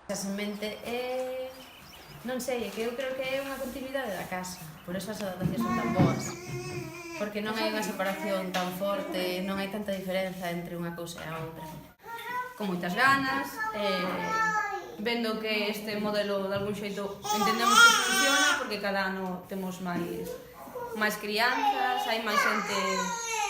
A semente é... non sei, é que eu creo que é unha continuidade da casa, por eso as adaptacións son tan boas. Porque non hai unha separación tan forte, non hai tanta diferenza entre unha cousa e a outra. Con moitas ganas, vendo que este modelo de algún xeito entendemos que funciona, porque cada ano temos máis crianzas, hai máis xente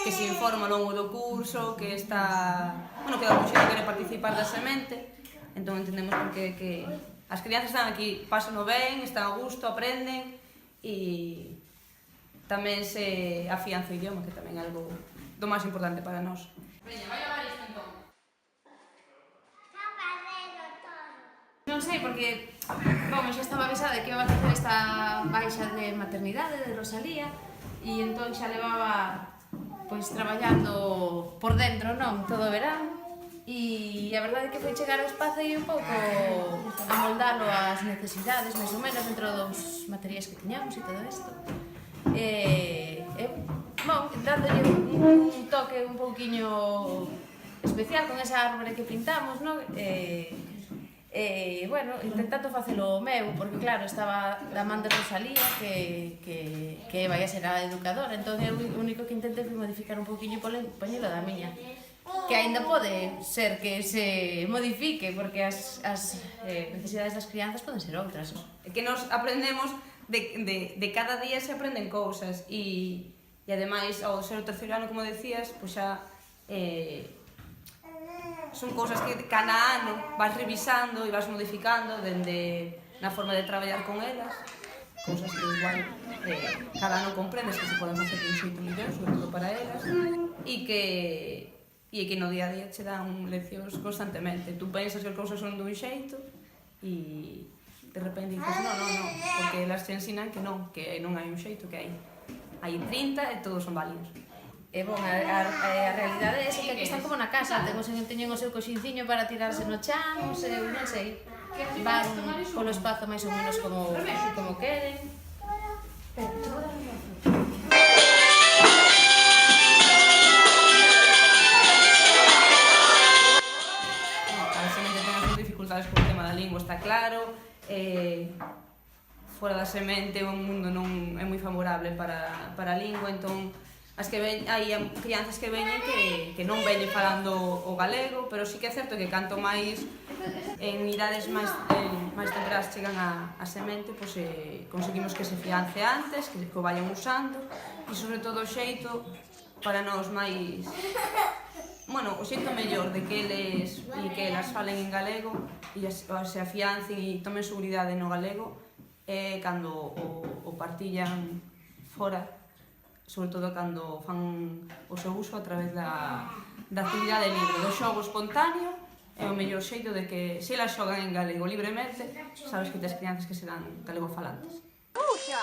que se informa ao longo do curso, que está, bueno, que de algún xeito quere participar da semente, entón entendemos que as crianzas están aquí, pásanlo ben, están a gusto, aprenden e tamén se afianza o idioma, que tamén é algo do máis importante para nós. Veña, vai lavar isto entón. Non sei, porque, bom, xa estaba avisada de que iba a facer esta baixa de maternidade de Rosalía e entón xa levaba pois traballando por dentro, non, todo o verán e a verdade é que foi chegar ao espazo e un pouco amoldalo ás necesidades, máis ou menos, dentro dos materiais que tiñamos e todo isto. Bom, dándolle un toque un pouquiño especial con esa árbore que pintamos, non? Bueno, intentando facelo meu, porque claro, estaba da man de Rosalía, que vai a ser a educadora, entón eu o único que intentei foi modificar un pouquiño e poñelo da miña. Que aínda pode ser que se modifique, porque as necesidades das crianzas poden ser outras. Que nos aprendemos de cada día se aprenden cousas e ademais, ao ser o terceiro ano, como decías, pois xa son cousas que cada ano vas revisando e vas modificando dende na forma de traballar con elas, cousas que igual cada ano comprendes que se poden facer de un xeito mellor, sobre todo para elas, e que no día a día che dan leccións constantemente. Tú pensas que as cousas son dun xeito e de repente dices, non, porque elas te ensinan que non hai un xeito, que hai 30 e todos son válidos. E, bon, a realidade é que aquí están como na casa, teñen o seu coxinciño para tirarse no chan, non sei, van polo espazo máis ou menos como queren. A semente ten as súas dificultades co tema da lingua, está claro, fora da semente o mundo non é moi favorable para a lingua, entón hai crianzas que veñen que non veñen falando o galego, pero sí que é certo que canto máis en idades máis tempranas chegan a semente, pois conseguimos que se fiance antes, que o vayan usando e sobre todo o xeito para nós máis, bueno, o xeito mellor de que eles e que elas falen en galego e se afiancen e tomen seguridade no galego é cando o partillan fora, sobre todo cando fan o seu uso a través da actividade libre, do xogo espontáneo, é o mellor xeito de que se elas xogan en galego libremente, sabes que tes crianzas que serán galego falantes. Puxa!